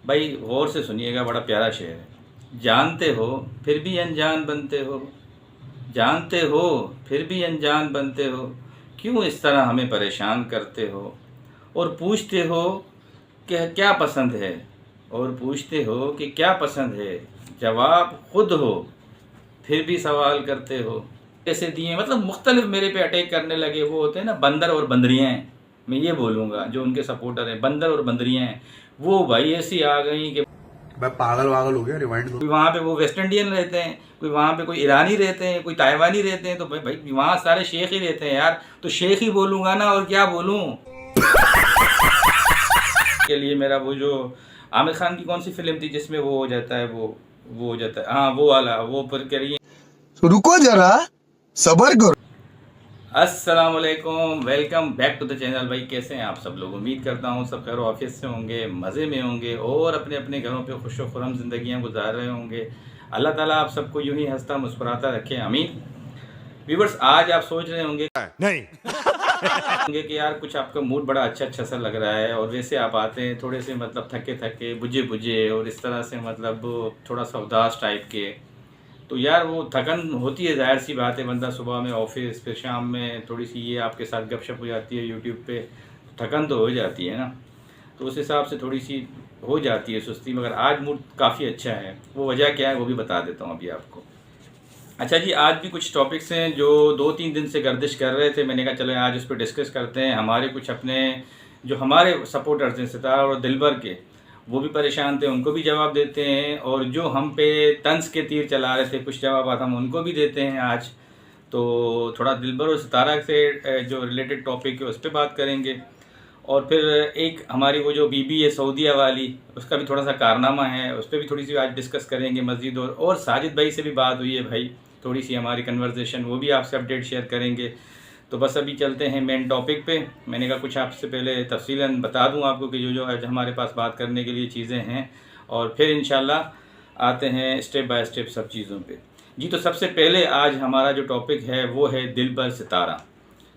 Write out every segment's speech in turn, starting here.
भाई गौर से सुनिएगा, बड़ा प्यारा शेर है। जानते हो फिर भी अनजान बनते हो, जानते हो फिर भी अनजान बनते हो, क्यों इस तरह हमें परेशान करते हो। और पूछते हो कि क्या पसंद है, और पूछते हो कि क्या पसंद है, जवाब खुद हो फिर भी सवाल करते हो। कैसे दिए मतलब मुख्तलिफ मेरे पे अटैक करने लगे। वो होते हैं ना बंदर और बंदरियाँ, मैं ये बोलूँगा जो उनके सपोर्टर हैं, बंदर और बंदरियाँ हैं। वो भाई ऐसी आ गई कि मैं पागल वागल हो गया। रिवाइंड कोई वहाँ पे वो वेस्ट इंडियन रहते हैं, कोई वहाँ पे कोई ईरानी रहते हैं, कोई ताइवानी रहते हैं। तो भाई भाई वहाँ सारे शेख ही रहते हैं यार, तो शेख ही बोलूँगा ना, और क्या बोलूँ। के लिए मेरा वो जो आमिर खान की कौन सी फिल्म थी जिसमें वो हो जाता है, वो हो जाता है, हाँ वो वाला, वो पर कह रही है। तो रुको जरा, सबर करो। अस्सलाम वालेकुम, welcome back to the channel. भाई कैसे हैं आप सब लोग? उम्मीद करता हूँ सब खैर ऑफिस से होंगे, मज़े में होंगे और अपने अपने घरों पे खुश व खुर्रम ज़िंदगियाँ गुजार रहे होंगे। अल्लाह ताला आप सबको यूं ही हंसता मुस्कुराता रखे, आमीन। व्यूवर्स, आज आप सोच रहे होंगे नहीं कि यार कुछ आपका मूड बड़ा अच्छा सा लग रहा है, और वैसे आप आते हैं थोड़े से मतलब थके थके बुझे बुझे और इस तरह से मतलब थोड़ा सा उदास टाइप के। तो यार वो थकन होती है, जाहिर सी बात है। बंदा सुबह में ऑफिस, फिर शाम में थोड़ी सी ये आपके साथ गपशप हो जाती है यूट्यूब पे, थकन तो हो जाती है ना। तो उस हिसाब से थोड़ी सी हो जाती है सुस्ती, मगर आज मूड काफ़ी अच्छा है। वो वजह क्या है वो भी बता देता हूँ अभी आपको। अच्छा जी, आज भी कुछ टॉपिक्स हैं जो 2-3 दिन से गर्दिश कर रहे थे। मैंने कहा चलो आज उस पर डिस्कस करते हैं। हमारे कुछ अपने जो हमारे सपोर्टर्स हैं सितारा और दिलबर के, वो भी परेशान थे, उनको भी जवाब देते हैं। और जो हम पे तंज के तीर चला रहे थे, कुछ जवाब हम उनको भी देते हैं आज। तो थोड़ा दिलबर और सितारा से जो रिलेटेड टॉपिक है उस पर बात करेंगे। और फिर एक हमारी वो जो बीबी है सऊदीया वाली, उसका भी थोड़ा सा कारनामा है, उस पर भी थोड़ी सी आज डिस्कस करेंगे मज़ीद। और साजिद भाई से भी बात हुई है भाई, थोड़ी सी हमारी कन्वर्सेशन, वो भी आपसे अपडेट शेयर करेंगे। तो बस अभी चलते हैं मेन टॉपिक पे। मैंने कहा कुछ आपसे पहले तफसीलन बता दूं आपको कि जो जो आज हमारे पास बात करने के लिए चीज़ें हैं, और फिर इंशाल्लाह आते हैं स्टेप बाय स्टेप सब चीज़ों पे। जी, तो सबसे पहले आज हमारा जो टॉपिक है वो है दिलबर सितारा।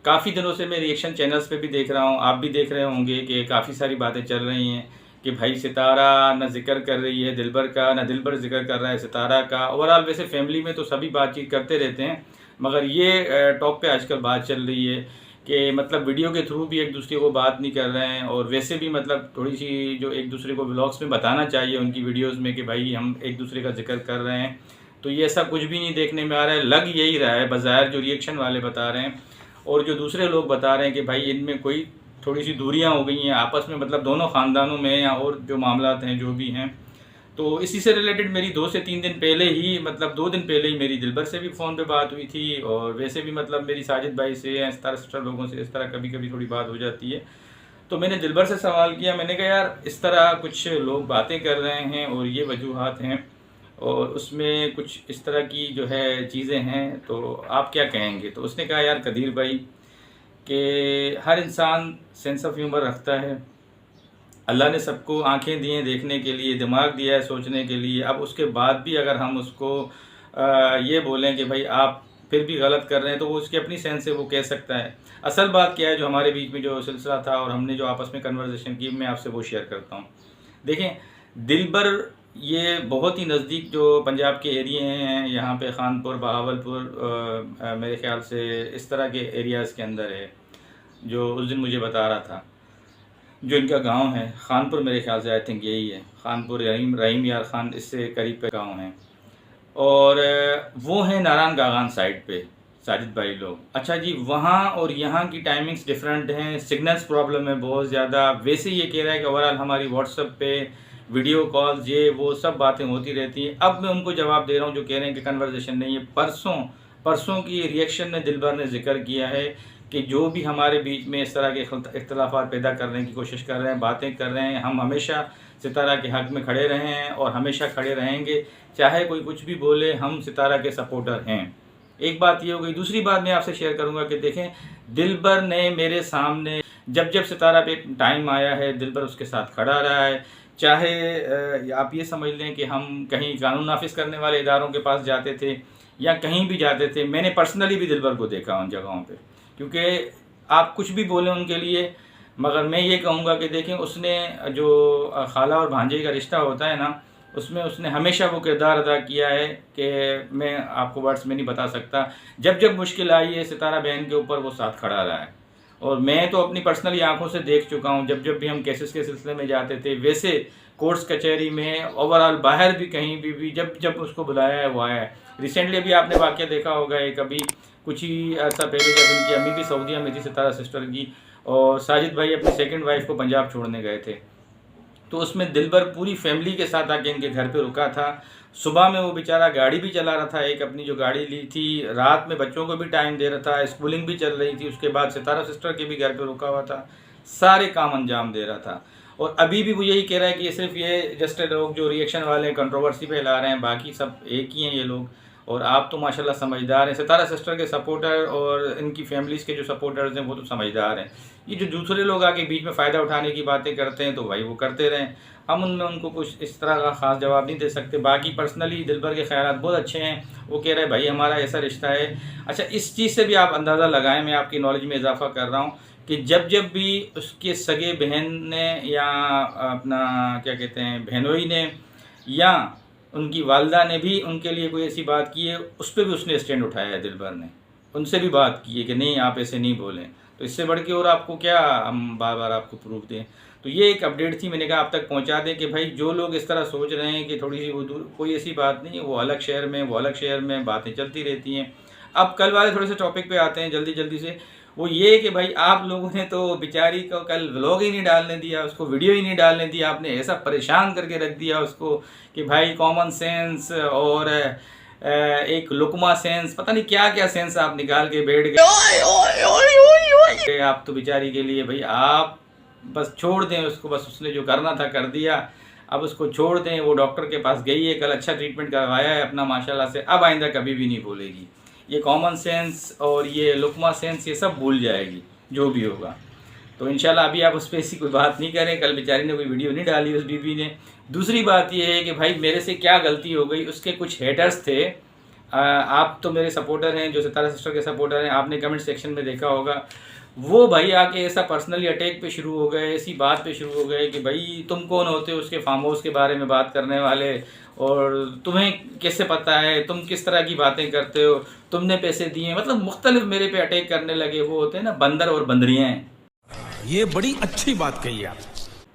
काफ़ी दिनों से मैं रिएक्शन चैनल्स पे भी देख रहा हूँ, आप भी देख रहे होंगे कि काफ़ी सारी बातें चल रही हैं कि भाई सितारा न जिक्र कर रही है दिलबर का, न दिलबर जिक्र कर रहा है सितारा का। ओवरऑल वैसे फैमिली में तो सभी बातचीत करते रहते हैं, मगर ये टॉप पे आजकल बात चल रही है कि मतलब वीडियो के थ्रू भी एक दूसरे को बात नहीं कर रहे हैं। और वैसे भी मतलब थोड़ी सी जो एक दूसरे को व्लॉग्स में बताना चाहिए उनकी वीडियोज़ में कि भाई हम एक दूसरे का जिक्र कर रहे हैं, तो ये ऐसा कुछ भी नहीं देखने में आ रहा है। लग यही रहा है बज़ाहिर जो रिएक्शन वाले बता रहे हैं और जो दूसरे लोग बता रहे हैं कि भाई इनमें कोई थोड़ी सी दूरियां हो गई हैं आपस में, मतलब दोनों ख़ानदानों में, या और जो मामलात हैं जो भी हैं। तो इसी से रिलेटेड मेरी 2 से 3 दिन पहले ही, मतलब 2 दिन पहले ही मेरी दिलबर से भी फ़ोन पे बात हुई थी। और वैसे भी मतलब मेरी साजिद भाई से या इस तरह लोगों से इस तरह कभी कभी थोड़ी बात हो जाती है। तो मैंने दिलबर से सवाल किया, मैंने कहा यार इस तरह कुछ लोग बातें कर रहे हैं और ये वजूहात हैं और उसमें कुछ इस तरह की जो है चीज़ें हैं, तो आप क्या कहेंगे। तो उसने कहा यार कदीर भाई कि हर इंसान सेंस ऑफ ह्यूमर रखता है। अल्लाह ने सबको आंखें दी हैं देखने के लिए, दिमाग दिया है सोचने के लिए। अब उसके बाद भी अगर हम उसको ये बोलें कि भाई आप फिर भी गलत कर रहे हैं, तो वो उसकी अपनी सेंस से वो कह सकता है। असल बात क्या है, जो हमारे बीच में जो सिलसिला था और हमने जो आपस में कन्वर्सेशन की, मैं आपसे वो शेयर करता हूँ। देखें, दिलबर ये बहुत ही नज़दीक जो पंजाब के एरिए हैं, यहाँ पे खानपुर, बहावलपुर, मेरे ख्याल से इस तरह के एरियाज़ के अंदर है। जो उस दिन मुझे बता रहा था जो इनका गांव है खानपुर, मेरे ख्याल से आई थिंक यही है खानपुर, रहीम यार खान इससे करीब पे गांव है। और वो है नारायण गागान साइड पे साजिद भाई लोग। अच्छा जी, वहाँ और यहाँ की टाइमिंग्स डिफरेंट हैं, सिग्नल्स प्रॉब्लम है बहुत ज़्यादा। वैसे ये कह रहा है कि ओवरऑल हमारी व्हाट्सएप पे वीडियो कॉल्स ये वो सब बातें होती रहती हैं। अब मैं उनको जवाब दे रहा हूँ जो कह रहे हैं कि कन्वर्सेशन नहीं है। परसों की रिएक्शन में दिलबर ने जिक्र किया है कि जो भी हमारे बीच में इस तरह के इख्तलाफात पैदा करने की कोशिश कर रहे हैं, बातें कर रहे हैं, हम हमेशा सितारा के हक़ में खड़े रहे हैं और हमेशा खड़े रहेंगे, चाहे कोई कुछ भी बोले, हम सितारा के सपोर्टर हैं। एक बात ये हो गई। दूसरी बात मैं आपसे शेयर करूंगा कि देखें, दिलबर ने मेरे सामने जब जब सितारा पे टाइम आया है, दिलबर उसके साथ खड़ा रहा है। चाहे आप ये समझ लें कि हम कहीं कानून नाफिज करने वाले इदारों के पास जाते थे या कहीं भी जाते थे, मैंने पर्सनली भी दिलबर को देखा उन जगहों पे। क्योंकि आप कुछ भी बोलें उनके लिए, मगर मैं ये कहूँगा कि देखें, उसने जो खाला और भांजे का रिश्ता होता है ना, उसमें उसने हमेशा वो किरदार अदा किया है कि मैं आपको वर्ड्स में नहीं बता सकता। जब जब मुश्किल आई है सितारा बहन के ऊपर वो साथ खड़ा रहा है, और मैं तो अपनी पर्सनली आंखों से देख चुका हूँ। जब जब भी हम केसेस के सिलसिले में जाते थे, वैसे कोर्ट्स कचहरी में, ओवरऑल बाहर भी कहीं भी जब जब उसको बुलाया है वो आया है। रिसेंटली अभी आपने वाक़या देखा होगा, एक अभी कुछ ही अर्सा पहले जब इनकी अम्मी भी सऊदीया में थी, सितारा सिस्टर की, और साजिद भाई अपनी सेकंड वाइफ को पंजाब छोड़ने गए थे, तो उसमें दिलबर पूरी फैमिली के साथ आके इनके घर पे रुका था। सुबह में वो बेचारा गाड़ी भी चला रहा था, एक अपनी जो गाड़ी ली थी, रात में बच्चों को भी टाइम दे रहा था, स्कूलिंग भी चल रही थी, उसके बाद सितारा सिस्टर के भी घर पे रुका हुआ था, सारे काम अंजाम दे रहा था। और अभी भी वो यही कह रहा है कि ये सिर्फ ये जस्ट लोग जो रिएक्शन वाले कंट्रोवर्सी फैला रहे हैं, बाकी सब एक ही हैं ये लोग। और आप तो माशाल्लाह समझदार हैं, सितारा सिस्टर के सपोर्टर और इनकी फैमिलीज़ के जो सपोर्टर्स हैं वो तो समझदार हैं। ये जो दूसरे लोग आके बीच में फ़ायदा उठाने की बातें करते हैं तो भाई वो करते रहें, हम उनमें उनको कुछ इस तरह का ख़ास जवाब नहीं दे सकते। बाकी पर्सनली दिलबर के ख़यालात बहुत अच्छे हैं, वो कह रहे हैं भाई हमारा ऐसा रिश्ता है। अच्छा, इस चीज़ से भी आप अंदाज़ा लगाएं, मैं आपकी नॉलेज में इजाफा कर रहा हूँ कि जब जब भी उसके सगे बहन ने या अपना क्या कहते हैं बहनोई ने या उनकी वालदा ने भी उनके लिए कोई ऐसी बात की है, उस पर भी उसने स्टैंड उठाया है। दिलबर ने उनसे भी बात की है कि नहीं आप ऐसे नहीं बोलें। तो इससे बढ़ के और आपको क्या हम बार बार आपको प्रूफ दें। तो ये एक अपडेट थी, मैंने कहा आप तक पहुंचा दें कि भाई जो लोग इस तरह सोच रहे हैं कि थोड़ी सी वो दूर, कोई ऐसी बात नहीं है, वो अलग शहर में, वो अलग शहर में, बातें चलती रहती हैं। अब कल वाले थोड़े से टॉपिक पे आते हैं जल्दी जल्दी से। वो ये कि भाई आप लोगों ने तो बेचारी को कल व्लॉग ही नहीं डालने दिया, उसको वीडियो ही नहीं डालने दिया, आपने ऐसा परेशान करके रख दिया उसको कि भाई कॉमन सेंस और एक लुकमा सेंस, पता नहीं क्या क्या सेंस आप निकाल के बैठ गए। आप तो बेचारी के लिए भाई आप बस छोड़ दें उसको, बस उसने जो करना था कर दिया, अब उसको छोड़ दें। वो डॉक्टर के पास गई है, कल अच्छा ट्रीटमेंट करवाया है अपना माशाल्लाह से, अब आइंदा कभी भी नहीं बोलेगी। ये कॉमन सेंस और ये लुकमा सेंस ये सब भूल जाएगी जो भी होगा। तो इंशाल्लाह अभी आप उस पर ऐसी कोई बात नहीं करें। कल बेचारी ने कोई वीडियो नहीं डाली उस बीबी ने। दूसरी बात ये है कि भाई मेरे से क्या गलती हो गई, उसके कुछ हेटर्स थे। आप तो मेरे सपोर्टर हैं, जो सितारा सिस्टर के सपोर्टर हैं, आपने कमेंट सेक्शन में देखा होगा, वो भाई आके ऐसा पर्सनली अटैक पे शुरू हो गए, ऐसी बात पे शुरू हो गए कि भाई तुम कौन होते हो उसके फार्म हाउस के बारे में बात करने वाले, और तुम्हें कैसे पता है, तुम किस तरह की बातें करते हो, तुमने पैसे दिए, मतलब मुख्तलिफ मेरे पे अटैक करने लगे। वो होते हैं ना बंदर और बंदरियाँ। ये बड़ी अच्छी बात कही आप।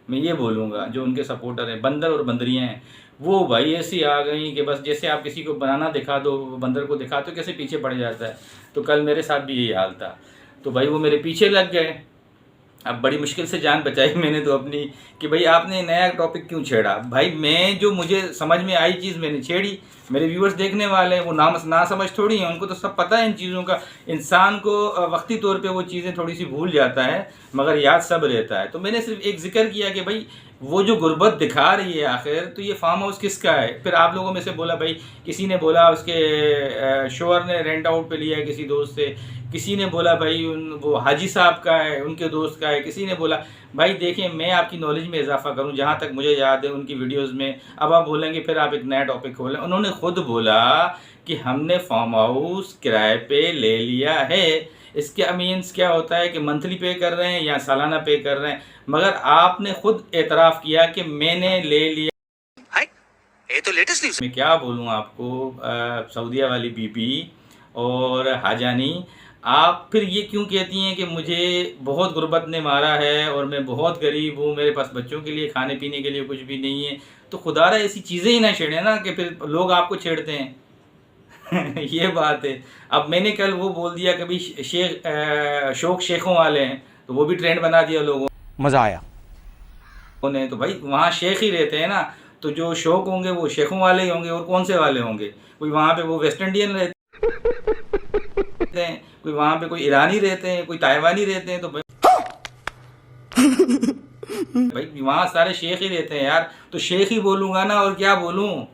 मैं ये बोलूँगा जो उनके सपोर्टर हैं, बंदर और बंदरियाँ हैं, वो भाई ऐसी आ गई कि बस जैसे आप किसी को बनाना दिखा दो, बंदर को दिखाते हो कैसे पीछे पड़ जाता है। तो कल मेरे साथ भी यही हाल था। तो भाई वो मेरे पीछे लग गए। अब बड़ी मुश्किल से जान बचाई मैंने तो अपनी कि भाई आपने नया टॉपिक क्यों छेड़ा। भाई मैं जो मुझे समझ में आई चीज़ मैंने छेड़ी। मेरे व्यूअर्स देखने वाले हैं, वो ना समझ थोड़ी हैं, उनको तो सब पता है इन चीज़ों का। इंसान को वक्ती तौर पे वो चीज़ें थोड़ी सी भूल जाता है, मगर याद सब रहता है। तो मैंने सिर्फ एक जिक्र किया कि भाई वो जो गुर्बत दिखा रही है आखिर, तो ये फार्म हाउस किसका है। फिर आप लोगों में से बोला भाई, किसी ने बोला उसके शोहर ने रेंट आउट पे लिया है किसी दोस्त से, किसी ने बोला भाई वो हाजी साहब का है, उनके दोस्त का है, किसी ने बोला। भाई देखिए मैं आपकी नॉलेज में इजाफा करूं, जहां तक मुझे याद है उनकी वीडियोस में। अब आप बोलेंगे फिर आप एक नया टॉपिक खोलें। उन्होंने खुद बोला कि हमने फार्म हाउस किराए पे ले लिया है। इसके मीन्स क्या होता है कि मंथली पे कर रहे हैं या सालाना पे कर रहे हैं, मगर आपने खुद एतराफ़ किया कि मैंने ले लिया। ये तो लेटेस्ट न्यूज़। मैं क्या बोलूँ आपको, सऊदीया वाली बीबी और हाजानी, आप फिर ये क्यों कहती हैं कि मुझे बहुत गुर्बत ने मारा है और मैं बहुत गरीब हूँ, मेरे पास बच्चों के लिए खाने पीने के लिए कुछ भी नहीं है। तो खुदारा ऐसी चीज़ें ही ना छेड़े ना कि फिर लोग आपको छेड़ते हैं। ये बात है। अब मैंने कल वो बोल दिया कभी शौक शेखों वाले हैं, तो वो भी ट्रेंड बना दिया लोगों मजा आया ने। तो भाई वहाँ शेख ही रहते हैं ना, तो जो शौक होंगे वो शेखों वाले ही होंगे, और कौन से वाले होंगे। कोई वहाँ पे वो वेस्ट इंडियन रहते हैं, कोई वहाँ पे कोई ईरानी रहते हैं, कोई ताइवानी रहते हैं। तो भाई वहाँ सारे शेख ही रहते हैं यार, तो शेख ही बोलूँगा ना, और क्या बोलूँ।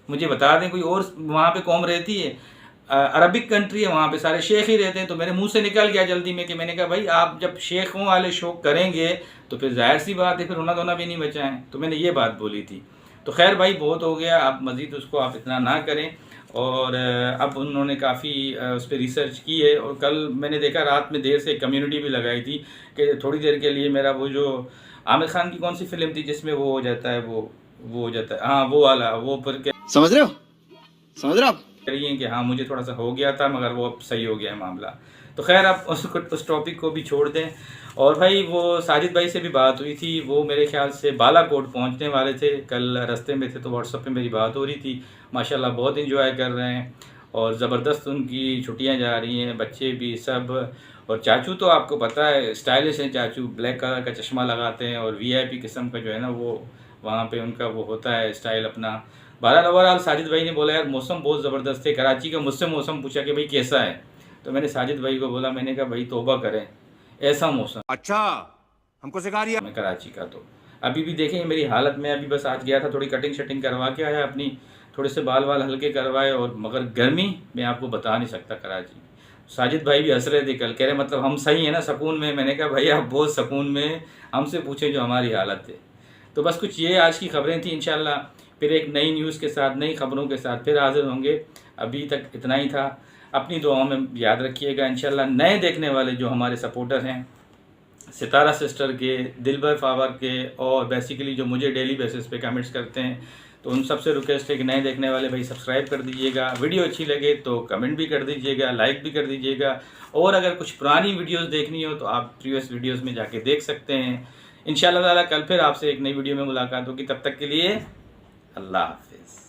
मुझे बता दें कोई और वहाँ पे कौम रहती है। अरबिक कंट्री है, वहाँ पे सारे शेख ही रहते हैं। तो मेरे मुंह से निकल गया जल्दी में कि मैंने कहा भाई आप जब शेखों वाले शौक करेंगे तो फिर जाहिर सी बात है फिर रोना धोना भी नहीं बचा है। तो मैंने ये बात बोली थी। तो खैर भाई बहुत हो गया, आप मज़ीद उसको आप इतना ना करें। और अब उन्होंने काफ़ी उस पर रिसर्च की है। और कल मैंने देखा रात में देर से कम्युनिटी भी लगाई थी कि थोड़ी देर के लिए मेरा वो जो आमिर खान की कौन सी फिल्म थी जिसमें वो हो जाता है, वो हो जाता है, हाँ वो वाला, वो पर समझ रहे हो आप? रही हैं कि हाँ मुझे थोड़ा सा हो गया था मगर वो अब सही हो गया है मामला। तो खैर आप उस टॉपिक को भी छोड़ दें। और भाई वो साजिद भाई से भी बात हुई थी, वो मेरे ख्याल से बालाकोट पहुंचने वाले थे, कल रास्ते में थे तो व्हाट्सएप पे मेरी बात हो रही थी। माशाल्लाह बहुत एंजॉय कर रहे हैं और ज़बरदस्त उनकी छुट्टियां जा रही हैं, बच्चे भी सब। और चाचू तो आपको पता है स्टाइलिश हैं चाचू, ब्लैक कलर का चश्मा लगाते हैं और वीआईपी किस्म का जो है ना वो वहाँ पे उनका वो होता है स्टाइल अपना। बहरहाल ओवरऑल साजिद भाई ने बोला यार मौसम बहुत ज़बरदस्त है कराची का। मुझसे मौसम पूछा कि भाई कैसा है, तो मैंने साजिद भाई को बोला, मैंने कहा भाई तौबा करें ऐसा मौसम अच्छा हमको सिखा रही मैं कराची का। तो अभी भी देखें मेरी हालत में, अभी बस आज गया था थोड़ी कटिंग शटिंग करवा के आया अपनी, थोड़े से बाल वाल हल्के करवाए, और मगर गर्मी मैं आपको बता नहीं सकता कराची। साजिद भाई भी हंस रहे थे कल, कह रहे मतलब हम सही है ना सुकून में। मैंने कहा भाई आप बहुत सुकून में, हमसे पूछे जो हमारी हालत है। तो बस कुछ ये आज की खबरें थी। इंशाल्लाह फिर एक नई न्यूज़ के साथ, नई खबरों के साथ फिर हाजिर होंगे। अभी तक इतना ही था, अपनी दुआओं में याद रखिएगा। इंशाल्लाह नए देखने वाले जो हमारे सपोर्टर हैं, सितारा सिस्टर के, दिलबर फावर के, और बेसिकली जो मुझे डेली बेसिस पे कमेंट्स करते हैं, तो उन सबसे रिक्वेस्ट है कि नए देखने वाले भाई सब्सक्राइब कर दीजिएगा, वीडियो अच्छी लगे तो कमेंट भी कर दीजिएगा, लाइक भी कर दीजिएगा। और अगर कुछ पुरानी वीडियोस देखनी हो तो आप प्रीवियस वीडियोस में जाके देख सकते हैं। इंशाल्लाह ताला कल फिर आपसे एक नई वीडियो में मुलाकात होगी, तब तक के लिए अल्लाह हाफिज़।